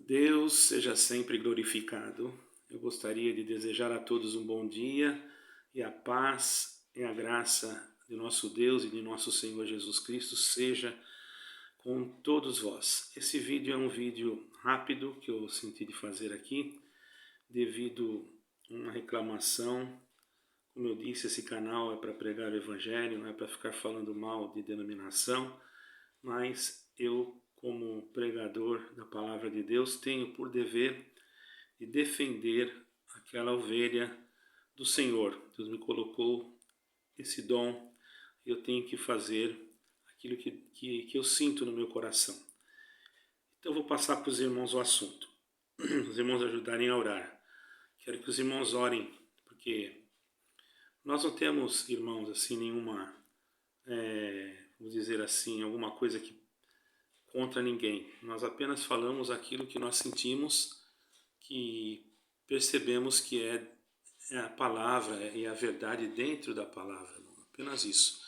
Deus seja sempre glorificado. Eu gostaria de desejar a todos um bom dia e a paz e a graça de nosso Deus e de nosso Senhor Jesus Cristo seja com todos vós. Esse vídeo é um vídeo rápido que eu senti de fazer aqui devido a uma reclamação. Como eu disse, esse canal é para pregar o Evangelho, não é para ficar falando mal de denominação, mas eu, como pregador da Palavra de Deus, tenho por dever de defender aquela ovelha do Senhor. Deus me colocou esse dom, eu tenho que fazer aquilo que eu sinto no meu coração. Então vou passar para os irmãos o assunto, os irmãos ajudarem a orar. Quero que os irmãos orem, porque nós não temos, irmãos, assim, nenhuma, vamos dizer assim, alguma coisa que contra ninguém. Nós apenas falamos aquilo que nós sentimos, que percebemos que é a palavra e a verdade dentro da palavra. Apenas isso.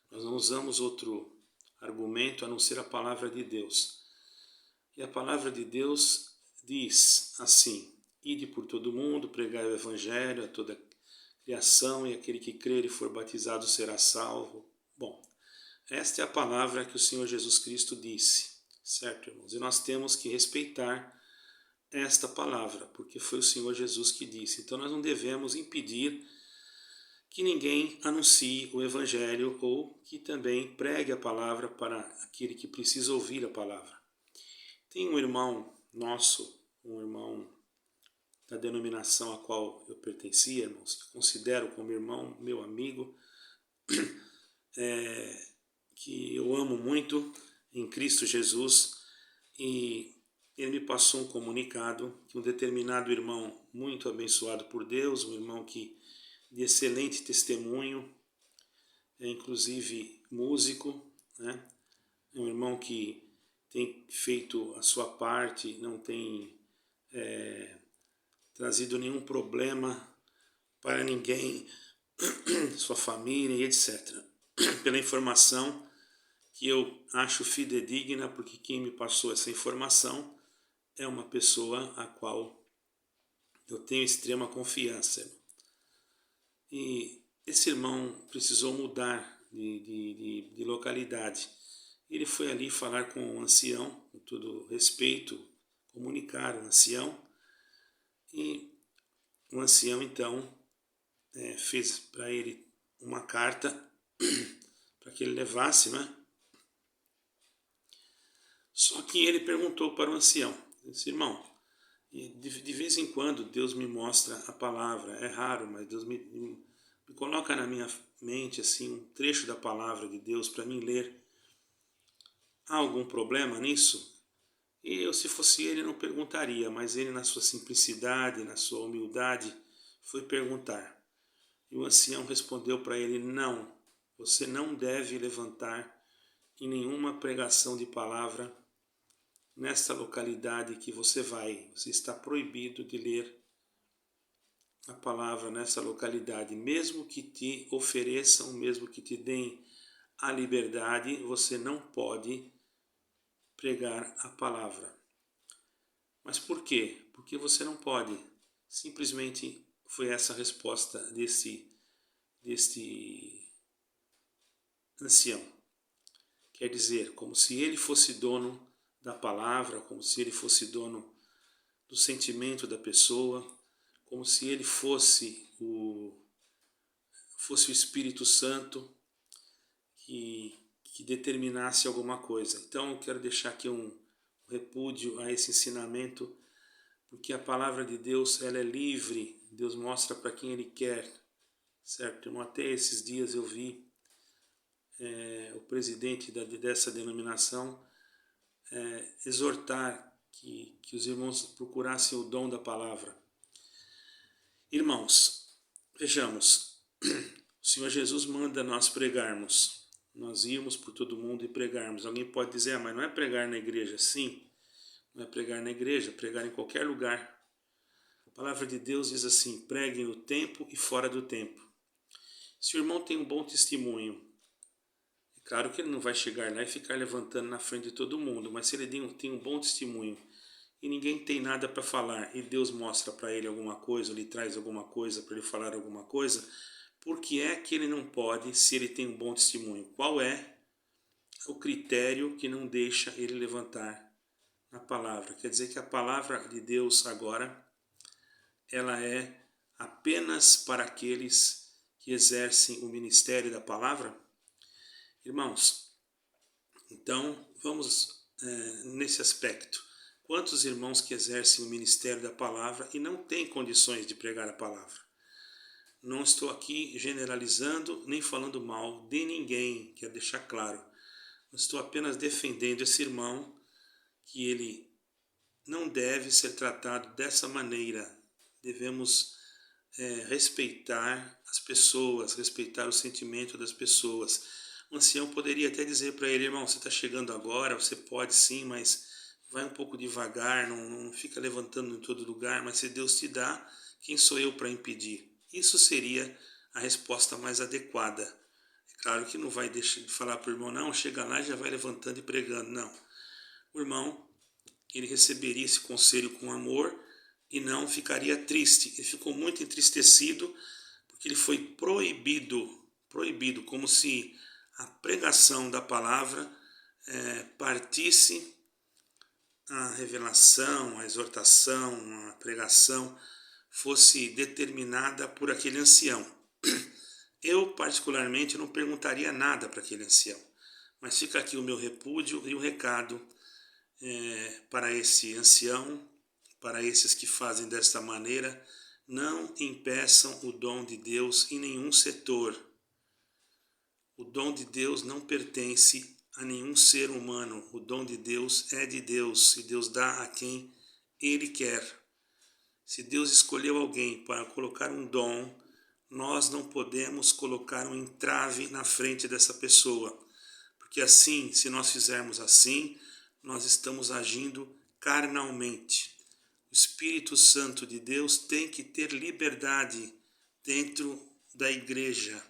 Nós não usamos outro argumento a não ser a palavra de Deus. E a palavra de Deus diz assim: ide por todo mundo, pregai o evangelho a toda criação, e aquele que crer e for batizado será salvo. Bom, esta é a palavra que o Senhor Jesus Cristo disse, certo, irmãos? E nós temos que respeitar esta palavra, porque foi o Senhor Jesus que disse. Então nós não devemos impedir que ninguém anuncie o Evangelho ou que também pregue a palavra para aquele que precisa ouvir a palavra. Tem um irmão nosso, um irmão da denominação a qual eu pertencia, irmãos, que considero como irmão, meu amigo, que eu amo muito em Cristo Jesus, e ele me passou um comunicado que um determinado irmão muito abençoado por Deus, um irmão que de excelente testemunho, é inclusive músico, né? É um irmão que tem feito a sua parte, não tem trazido nenhum problema para ninguém, sua família e etc. Pela informação que eu acho fidedigna, porque quem me passou essa informação é uma pessoa a qual eu tenho extrema confiança. E esse irmão precisou mudar de localidade. Ele foi ali falar com o ancião, com todo respeito, comunicar o ancião, e o ancião então fez para ele uma carta para que ele levasse, né? Só que ele perguntou para o ancião, disse: irmão, de vez em quando Deus me mostra a palavra, é raro, mas Deus me coloca na minha mente assim um trecho da palavra de Deus para mim ler. Há algum problema nisso? E eu, se fosse ele, não perguntaria, mas ele, na sua simplicidade, na sua humildade, foi perguntar. E o ancião respondeu para ele: não, você não deve levantar em nenhuma pregação de palavra nesta localidade que você vai. Você está proibido de ler a palavra nessa localidade, mesmo que te ofereçam, mesmo que te deem a liberdade, você não pode pregar a palavra. Mas por quê? Porque você não pode. Simplesmente foi essa a resposta deste ancião. Quer dizer, como se ele fosse dono da palavra, como se ele fosse dono do sentimento da pessoa, como se ele fosse o Espírito Santo que determinasse alguma coisa. Então eu quero deixar aqui um repúdio a esse ensinamento, porque a palavra de Deus, ela é livre, Deus mostra para quem Ele quer, certo? Então, até esses dias eu vi o presidente dessa denominação exortar que os irmãos procurassem o dom da palavra. Irmãos, vejamos, o Senhor Jesus manda nós pregarmos, nós irmos por todo mundo e pregarmos. Alguém pode dizer: mas não é pregar na igreja? Sim, não é pregar na igreja, é pregar em qualquer lugar. A palavra de Deus diz assim: pregue no tempo e fora do tempo. Se o irmão tem um bom testemunho, é claro que ele não vai chegar lá e ficar levantando na frente de todo mundo, mas se ele tem um bom testemunho e ninguém tem nada para falar, e Deus mostra para ele alguma coisa, ou lhe traz alguma coisa para ele falar alguma coisa, por que é que ele não pode, se ele tem um bom testemunho? Qual é o critério que não deixa ele levantar a palavra? Quer dizer que a palavra de Deus agora, ela é apenas para aqueles que exercem o ministério da palavra? Irmãos, então vamos nesse aspecto. Quantos irmãos que exercem o ministério da palavra e não têm condições de pregar a palavra? Não estou aqui generalizando nem falando mal de ninguém, quero deixar claro. Estou apenas defendendo esse irmão, que ele não deve ser tratado dessa maneira. Devemos respeitar as pessoas, respeitar o sentimento das pessoas. O ancião poderia até dizer para ele: irmão, você está chegando agora, você pode sim, mas vai um pouco devagar, não fica levantando em todo lugar, mas se Deus te dá, quem sou eu para impedir? Isso seria a resposta mais adequada. É claro que não vai deixar de falar para o irmão: não, chega lá e já vai levantando e pregando. Não. O irmão, ele receberia esse conselho com amor e não ficaria triste. Ele ficou muito entristecido porque ele foi proibido, como se a pregação da palavra partisse, a revelação, a exortação, a pregação fosse determinada por aquele ancião. Eu, particularmente, não perguntaria nada para aquele ancião, mas fica aqui o meu repúdio e o recado para esse ancião, para esses que fazem desta maneira: não impeçam o dom de Deus em nenhum setor. O dom de Deus não pertence a nenhum ser humano. O dom de Deus é de Deus e Deus dá a quem Ele quer. Se Deus escolheu alguém para colocar um dom, nós não podemos colocar um entrave na frente dessa pessoa, porque assim, se nós fizermos assim, nós estamos agindo carnalmente. O Espírito Santo de Deus tem que ter liberdade dentro da igreja.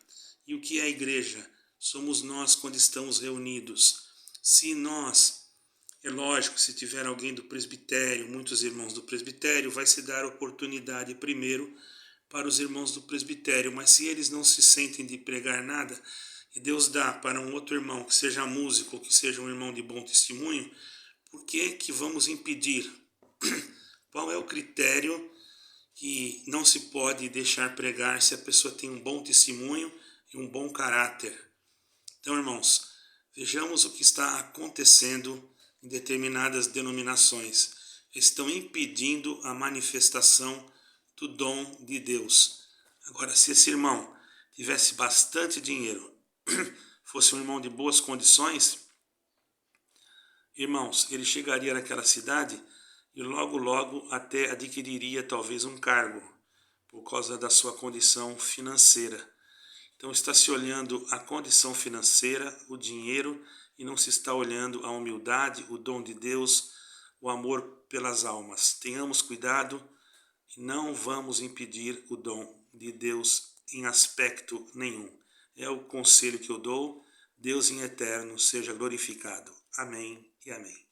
E o que é a igreja? Somos nós quando estamos reunidos. Se nós, é lógico, se tiver alguém do presbitério, muitos irmãos do presbitério, vai se dar oportunidade primeiro para os irmãos do presbitério, mas se eles não se sentem de pregar nada, e Deus dá para um outro irmão que seja músico, ou que seja um irmão de bom testemunho, por que vamos impedir? Qual é o critério que não se pode deixar pregar se a pessoa tem um bom testemunho e um bom caráter? Então, irmãos, vejamos o que está acontecendo em determinadas denominações. Estão impedindo a manifestação do dom de Deus. Agora, se esse irmão tivesse bastante dinheiro, fosse um irmão de boas condições, irmãos, ele chegaria naquela cidade e logo até adquiriria talvez um cargo, por causa da sua condição financeira. Então está se olhando a condição financeira, o dinheiro, e não se está olhando a humildade, o dom de Deus, o amor pelas almas. Tenhamos cuidado e não vamos impedir o dom de Deus em aspecto nenhum. É o conselho que eu dou. Deus em eterno seja glorificado. Amém e amém.